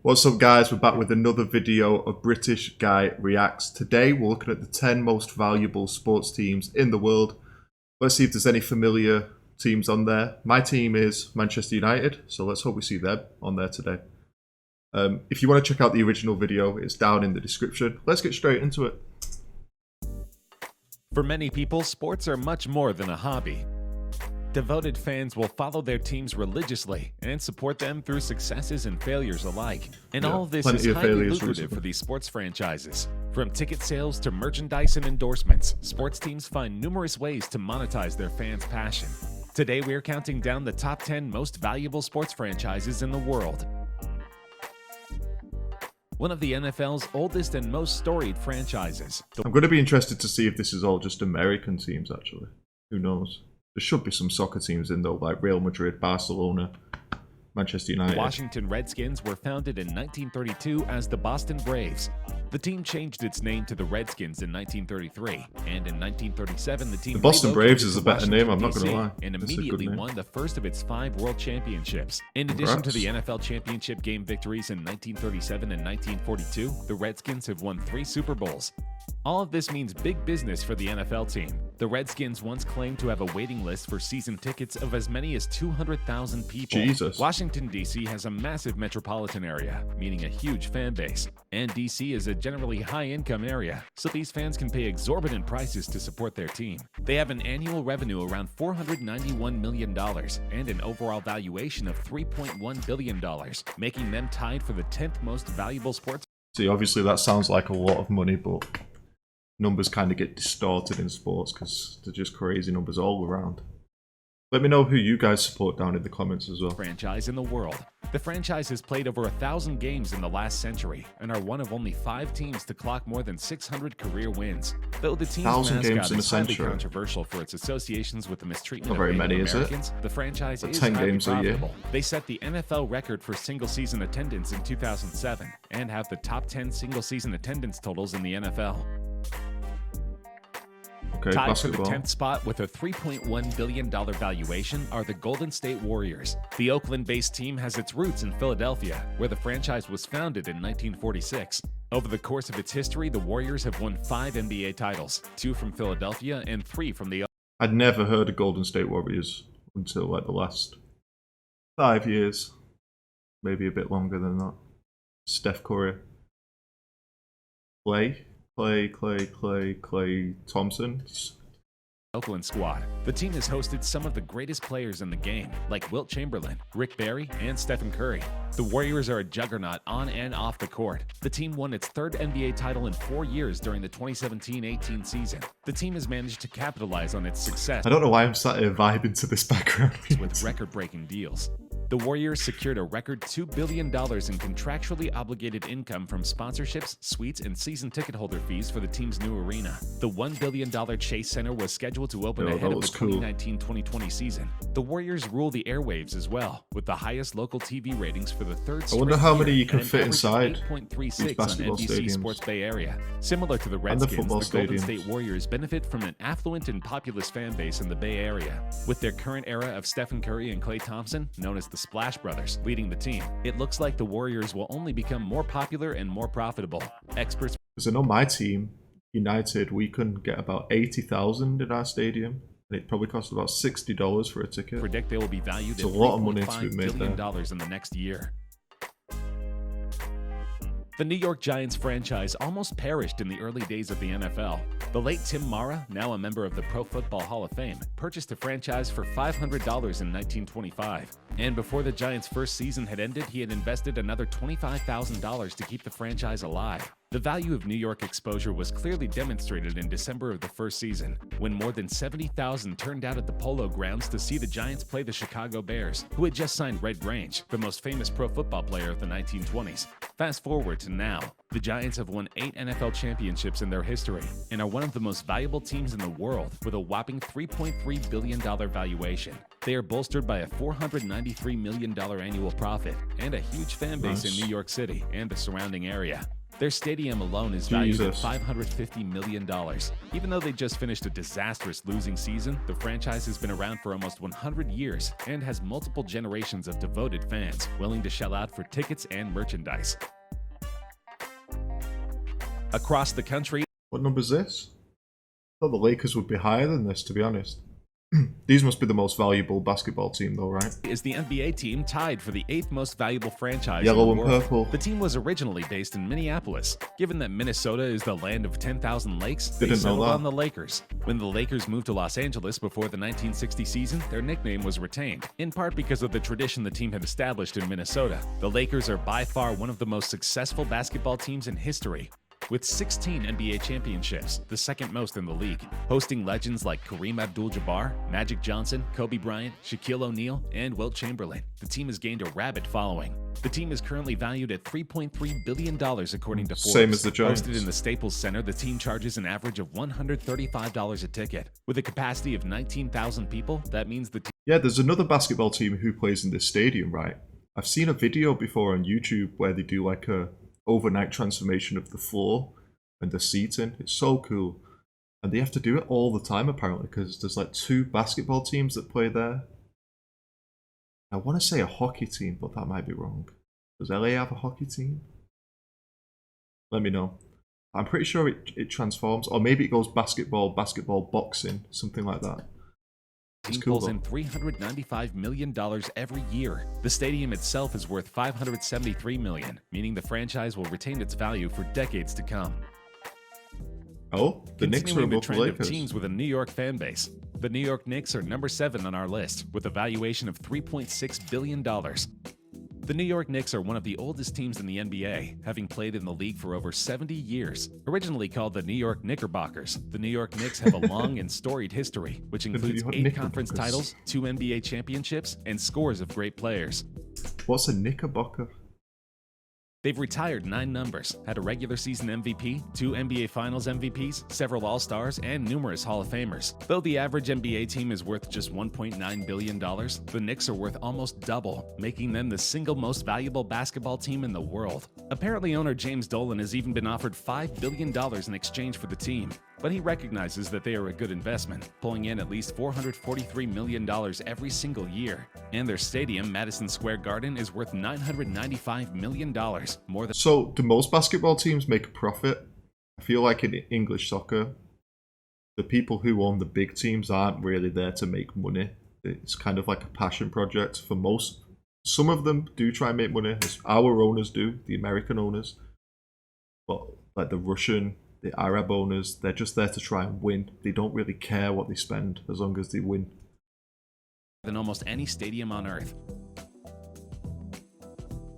What's up, guys? We're back with another video of British Guy Reacts. Today we're looking at the 10 most valuable sports teams in the world. Let's see if there's any familiar teams on there. My team is Manchester United, so let's hope we see them on there today. If you want to check out the original video, it's down in the description. Let's get straight into it. For many people, sports are much more than a hobby. Devoted fans will follow their teams religiously and support them through successes and failures alike. And all of this is highly lucrative for these sports franchises. From ticket sales to merchandise and endorsements, sports teams find numerous ways to monetize their fans' passion. Today we are counting down the top 10 most valuable sports franchises in the world. One of the NFL's oldest and most storied franchises. I'm going to be interested to see if this is all just American teams, actually. Who knows? There should be some soccer teams in though, like Real Madrid, Barcelona, Manchester United. The Washington Redskins were founded in 1932 as the Boston Braves. The team changed its name to the Redskins in 1933, and in 1937 the team The Boston Braves is a better name, I'm not going to lie. And immediately won the first of its 5 world championships. In addition to the NFL championship game victories in 1937 and 1942, the Redskins have won 3 Super Bowls. All of this means big business for the NFL team. The Redskins once claimed to have a waiting list for season tickets of as many as 200,000 people. Jesus. Washington, D.C. has a massive metropolitan area, meaning a huge fan base. And D.C. is a generally high-income area, so these fans can pay exorbitant prices to support their team. They have an annual revenue around $491 million and an overall valuation of $3.1 billion, making them tied for the 10th most valuable sports. See, obviously that sounds like a lot of money, but numbers kind of get distorted in sports because they're just crazy numbers all around. Let me know who you guys support down in the comments as well. Franchise in the world. The franchise has played over 1,000 games in the last century and are one of only 5 teams to clock more than 600 career wins. Though the team's mascot is highly controversial for its associations with the mistreatment of Native Americans, the franchise is highly profitable. They set the NFL record for single-season attendance in 2007 and have the top 10 single-season attendance totals in the NFL. Tied for the 10th spot with a $3.1 billion valuation are the Golden State Warriors. The Oakland-based team has its roots in Philadelphia, where the franchise was founded in 1946. Over the course of its history, the Warriors have won 5 NBA titles, 2 from Philadelphia and 3 from the... I'd never heard of Golden State Warriors until like the last 5 years. Maybe a bit longer than that. Steph Curry. Clay Thompson. Oakland squad. The team has hosted some of the greatest players in the game, like Wilt Chamberlain, Rick Barry, and Stephen Curry. The Warriors are a juggernaut on and off the court. The team won its 3rd NBA title in 4 years during the 2017-18 season. The team has managed to capitalize on its success. I don't know why I'm sat here vibing to this background with record-breaking deals. The Warriors secured a record $2 billion in contractually obligated income from sponsorships, suites, and season ticket holder fees for the team's new arena. The $1 billion Chase Center was scheduled to open ahead of the 2019-2020 season. The Warriors rule the airwaves as well, with the highest local TV ratings for the 3rd straight year. I wonder how many you can fit inside 8.36 on NBC Sports Bay Area. Similar to the Redskins, the Golden State Warriors benefit from an affluent and populous fan base in the Bay Area. With their current era of Stephen Curry and Klay Thompson, known as the Splash Brothers, leading the team, it looks like the Warriors will only become more popular and more profitable. Experts... Because I know my team, United, we can get about 80,000 in our stadium, and it probably costs about $60 for a ticket. Predict they will be valued at $3.5 billion in the next year. The New York Giants franchise almost perished in the early days of the NFL. The late Tim Mara, now a member of the Pro Football Hall of Fame, purchased the franchise for $500 in 1925. And before the Giants' first season had ended, he had invested another $25,000 to keep the franchise alive. The value of New York exposure was clearly demonstrated in December of the first season, when more than 70,000 turned out at the Polo Grounds to see the Giants play the Chicago Bears, who had just signed Red Grange, the most famous pro football player of the 1920s. Fast forward to now, the Giants have won 8 NFL championships in their history and are one of the most valuable teams in the world with a whopping $3.3 billion valuation. They are bolstered by a $493 million annual profit and a huge fan base in New York City and the surrounding area. Their stadium alone is valued at Jesus. $550 million. Even though they just finished a disastrous losing season, the franchise has been around for almost 100 years and has multiple generations of devoted fans willing to shell out for tickets and merchandise. Across the country, What number is this? I thought the Lakers would be higher than this, to be honest. These must be the most valuable basketball team, though, right? is the NBA team tied for the 8th most valuable franchise Yellow in and the world. purple. The team was originally based in Minneapolis. Given that Minnesota is the land of 10,000 lakes, they Didn't know settled that. on the Lakers. When the Lakers moved to Los Angeles before the 1960 season, their nickname was retained, in part because of the tradition the team had established in Minnesota. The Lakers are by far one of the most successful basketball teams in history, with 16 NBA championships, the second most in the league, hosting legends like Kareem Abdul-Jabbar, Magic Johnson, Kobe Bryant, Shaquille O'Neal, and Wilt Chamberlain. The team has gained a rabid following. The team is currently valued at $3.3 billion according to Forbes. Same as the Giants. Hosted in the Staples Center, the team charges an average of $135 a ticket. With a capacity of 19,000 people, that means the team Yeah, there's another basketball team who plays in this stadium, right? I've seen a video before on YouTube where they do like a overnight transformation of the floor and the seating. It's so cool. And they have to do it all the time, apparently, because there's like 2 basketball teams that play there. I want to say a hockey team, but that might be wrong. Does LA have a hockey team? Let me know. I'm pretty sure it transforms, or maybe it goes basketball, boxing, something like that. team cool, pulls though. in $395 million every year. The stadium itself is worth $573 million, meaning the franchise will retain its value for decades to come. Oh, the Knicks are Continuing the above the trend of Lakers. teams with a New York fan base. The New York Knicks are number 7 on our list, with a valuation of $3.6 billion. The New York Knicks are one of the oldest teams in the NBA, having played in the league for over 70 years. Originally called the New York Knickerbockers, the New York Knicks have a long and storied history, which includes York 8 conference Knickerbockers. titles, 2 NBA championships, and scores of great players. What's a Knickerbocker? They've retired 9 numbers, had a regular season MVP, 2 NBA Finals MVPs, several All-Stars, and numerous Hall of Famers. Though the average NBA team is worth just $1.9 billion, the Knicks are worth almost double, making them the single most valuable basketball team in the world. Apparently, owner James Dolan has even been offered $5 billion in exchange for the team, but he recognizes that they are a good investment, pulling in at least $443 million every single year. And their stadium, Madison Square Garden, is worth $995 million, more than So, do most basketball teams make a profit? I feel like in English soccer, the people who own the big teams aren't really there to make money. It's kind of like a passion project for most. Some of them do try and make money, as our owners do, the American owners. But like the Russian, the Arab owners, they're just there to try and win. They don't really care what they spend as long as they win. almost any stadium on earth.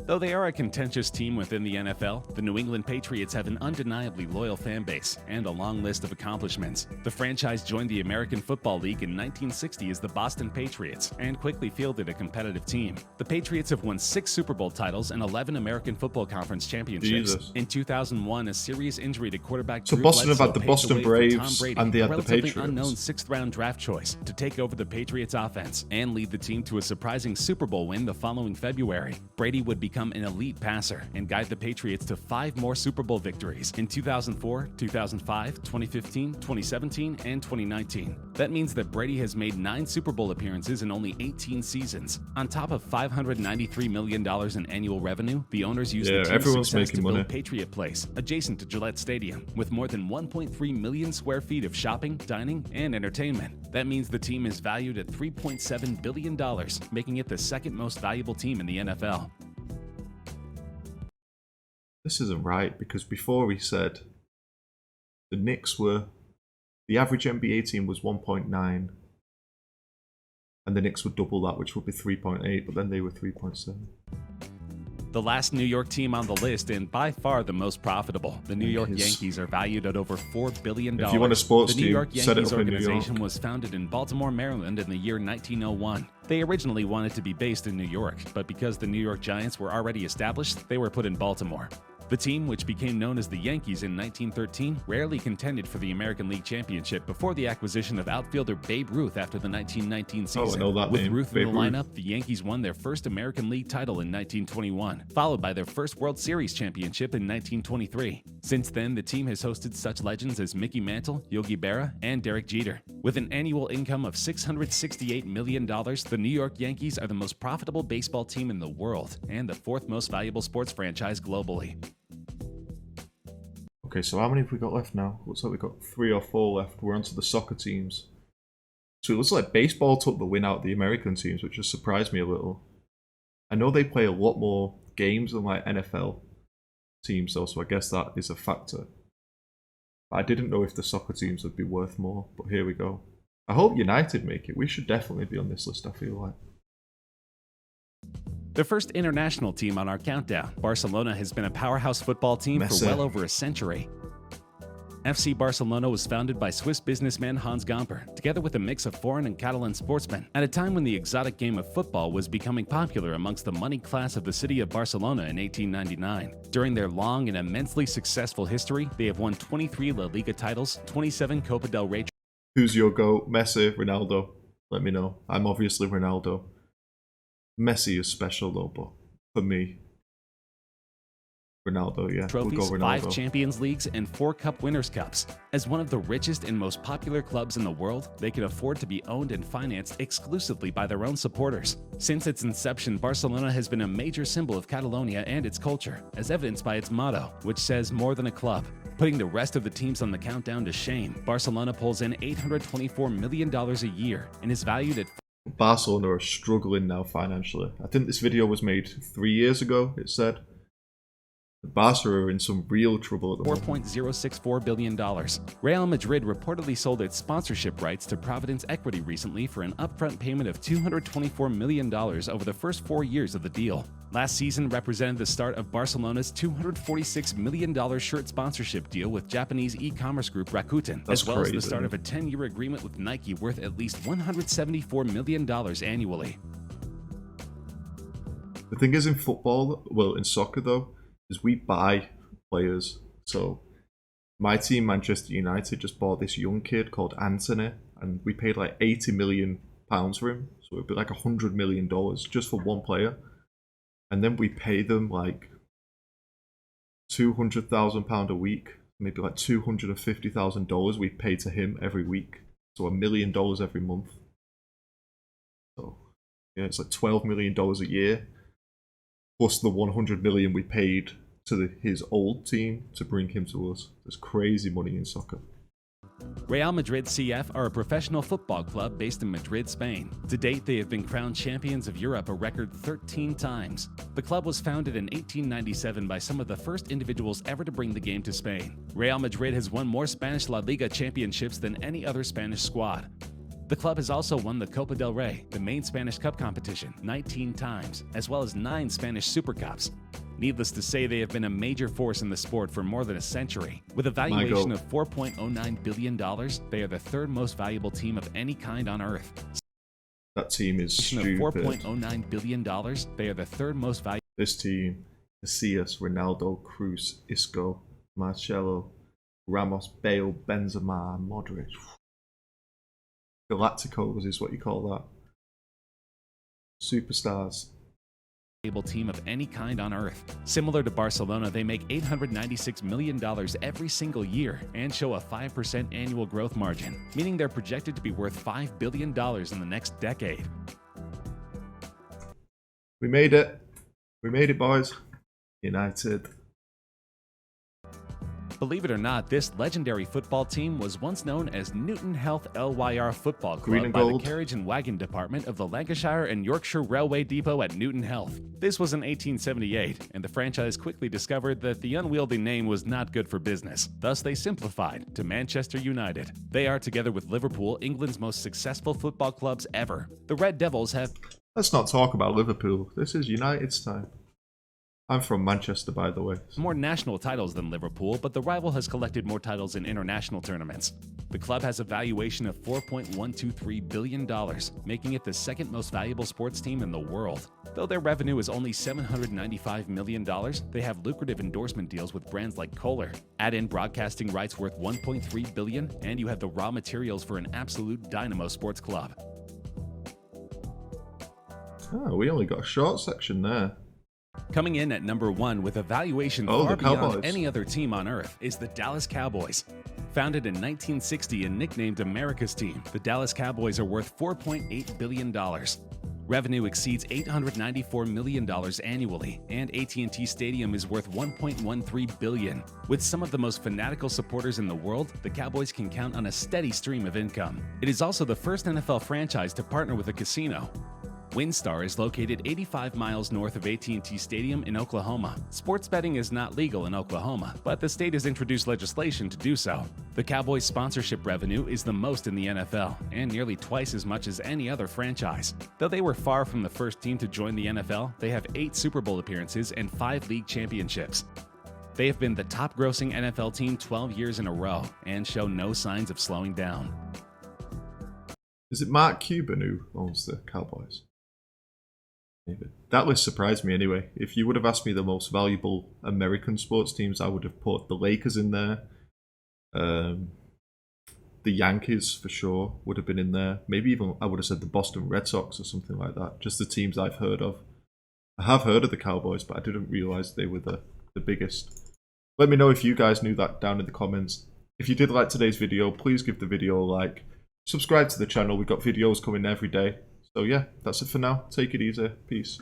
Though they are a contentious team within the NFL, the New England Patriots have an undeniably loyal fan base and a long list of accomplishments. The franchise joined the American Football League in 1960 as the Boston Patriots and quickly fielded a competitive team. The Patriots have won 6 Super Bowl titles and 11 American Football Conference championships. Jesus. In 2001, a serious injury to quarterback So Drew Boston have Bledsoe had the paved Boston way for Tom Braves Brady, and they had a the relatively Patriots. unknown 6th-round draft choice, to take over the Patriots offense and lead the team to a surprising Super Bowl win the following February. Brady would become an elite passer and guide the Patriots to 5 more Super Bowl victories in 2004, 2005, 2015, 2017, and 2019. That means that Brady has made 9 Super Bowl appearances in only 18 seasons. On top of $593 million in annual revenue, the owners use the team's everyone's success to making build money. Patriot Place, adjacent to Gillette Stadium, with more than 1.3 million square feet of shopping, dining, and entertainment. That means the team is valued at $3.7 billion, making it the second most valuable team in the NFL. This isn't right, because before he said the Knicks were, the average NBA team was 1.9, and the Knicks would double that, which would be 3.8, but then they were 3.7. The last New York team on the list, and by far the most profitable, the New York Yankees. Yankees are valued at over $4 billion. If you want a sports the New team, York set it Yankees up in New organization York. was founded in Baltimore, Maryland in the year 1901. They originally wanted to be based in New York, but because the New York Giants were already established, they were put in Baltimore. The team, which became known as the Yankees in 1913, rarely contended for the American League Championship before the acquisition of outfielder Babe Ruth after the 1919 season. I know that With name. Ruth Babe in the Ruth. lineup, the Yankees won their first American League title in 1921, followed by their first World Series championship in 1923. Since then, the team has hosted such legends as Mickey Mantle, Yogi Berra, and Derek Jeter. With an annual income of $668 million, the New York Yankees are the most profitable baseball team in the world and the fourth most valuable sports franchise globally. Okay, so how many have we got left now? Looks like we've got 3 or 4 left. We're onto the soccer teams. So it looks like baseball took the win out of the American teams, which has surprised me a little. I know they play a lot more games than like NFL teams though, so I guess that is a factor. But I didn't know if the soccer teams would be worth more, but here we go. I hope United make it. We should definitely be on this list, I feel like. The first international team on our countdown, Barcelona has been a powerhouse football team Messi. for well over a century. FC Barcelona was founded by Swiss businessman Hans Gamper, together with a mix of foreign and Catalan sportsmen, at a time when the exotic game of football was becoming popular amongst the money class of the city of Barcelona in 1899. During their long and immensely successful history, they have won 23 La Liga titles, 27 Copa del Rey. Who's your GOAT? Messi, Ronaldo? Let me know. I'm obviously Ronaldo. Messi is special though, but for me, Ronaldo, yeah. Trophies, we'll go Ronaldo. 5 Champions Leagues, and 4 Cup Winners' Cups. As one of the richest and most popular clubs in the world, they can afford to be owned and financed exclusively by their own supporters. Since its inception, Barcelona has been a major symbol of Catalonia and its culture, as evidenced by its motto, which says more than a club. Putting the rest of the teams on the countdown to shame, Barcelona pulls in $824 million a year and is valued at Barcelona are struggling now financially. I think this video was made 3 years ago, it said. Barca are in some real trouble at the moment. $4.064 billion. Real Madrid reportedly sold its sponsorship rights to Providence Equity recently for an upfront payment of $224 million over the first 4 years of the deal. Last season represented the start of Barcelona's $246 million shirt sponsorship deal with Japanese e-commerce group Rakuten, That's as well crazy. as the start of a 10-year agreement with Nike worth at least $174 million annually. The thing is in football, well, in soccer though, is we buy players. So my team, Manchester United, just bought this young kid called Anthony, and we paid like £80 million for him. So it'd be like $100 million just for one player. And then we pay them like £200,000 a week, maybe like $250,000 we pay to him every week. So $1 million every month. So yeah, it's like $12 million a year. Plus the 100 million we paid to his old team to bring him to us. There's crazy money in soccer. Real Madrid CF are a professional football club based in Madrid, Spain. To date, they have been crowned champions of Europe a record 13 times. The club was founded in 1897 by some of the first individuals ever to bring the game to Spain. Real Madrid has won more Spanish La Liga championships than any other Spanish squad. The club has also won the Copa del Rey, the main Spanish cup competition, 19 times, as well as 9 Spanish Super Cups. Needless to say, they have been a major force in the sport for more than a century. With a valuation of $4.09 billion, they are the 3rd most valuable team of any kind on earth. That team is stupid. $4.09 billion, they are the 3rd most valuable. This team, Casillas, Ronaldo, Cruz, Isco, Marcelo, Ramos, Bale, Benzema, Modric. Galacticos is what you call that. Superstars. Team of any kind on earth. Similar to Barcelona, they make $896 million every single year and show a 5% annual growth margin, meaning they're projected to be worth $5 billion in the next decade. We made it. We made it, boys. United. Believe it or not, this legendary football team was once known as Newton Heath LYR Football Club by the Carriage and Wagon Department of the Lancashire and Yorkshire Railway Depot at Newton Heath. This was in 1878, and the franchise quickly discovered that the unwieldy name was not good for business. Thus, they simplified to Manchester United. They are, together with Liverpool, England's most successful football clubs ever. The Red Devils have... Let's not talk about Liverpool. This is United's time. I'm from Manchester, by the way. More national titles than Liverpool, but the rival has collected more titles in international tournaments. The club has a valuation of $4.123 billion, making it the second most valuable sports team in the world. Though their revenue is only $795 million, they have lucrative endorsement deals with brands like Kohler. Add in broadcasting rights worth $1.3 billion, and you have the raw materials for an absolute dynamo sports club. Oh, we only got a short section there. Coming in at number 1 with a valuation far beyond any other team on earth is the Dallas Cowboys. Founded in 1960 and nicknamed America's Team, the Dallas Cowboys are worth $4.8 billion. Revenue exceeds $894 million annually, and AT&T Stadium is worth $1.13 billion. With some of the most fanatical supporters in the world, the Cowboys can count on a steady stream of income. It is also the first NFL franchise to partner with a casino. WinStar is located 85 miles north of AT&T Stadium in Oklahoma. Sports betting is not legal in Oklahoma, but the state has introduced legislation to do so. The Cowboys' sponsorship revenue is the most in the NFL, and nearly twice as much as any other franchise. Though they were far from the first team to join the NFL, they have 8 Super Bowl appearances and 5 league championships. They have been the top-grossing NFL team 12 years in a row, and show no signs of slowing down. Is it Mark Cuban who owns the Cowboys? Maybe. That list surprised me anyway. If you would have asked me the most valuable American sports teams, I would have put the Lakers in there. The Yankees, for sure, would have been in there. Maybe even I would have said the Boston Red Sox or something like that. Just the teams I've heard of. I have heard of the Cowboys, but I didn't realise they were the biggest. Let me know if you guys knew that down in the comments. If you did like today's video, please give the video a like. Subscribe to the channel. We've got videos coming every day. So yeah, that's it for now. Take it easy. Peace.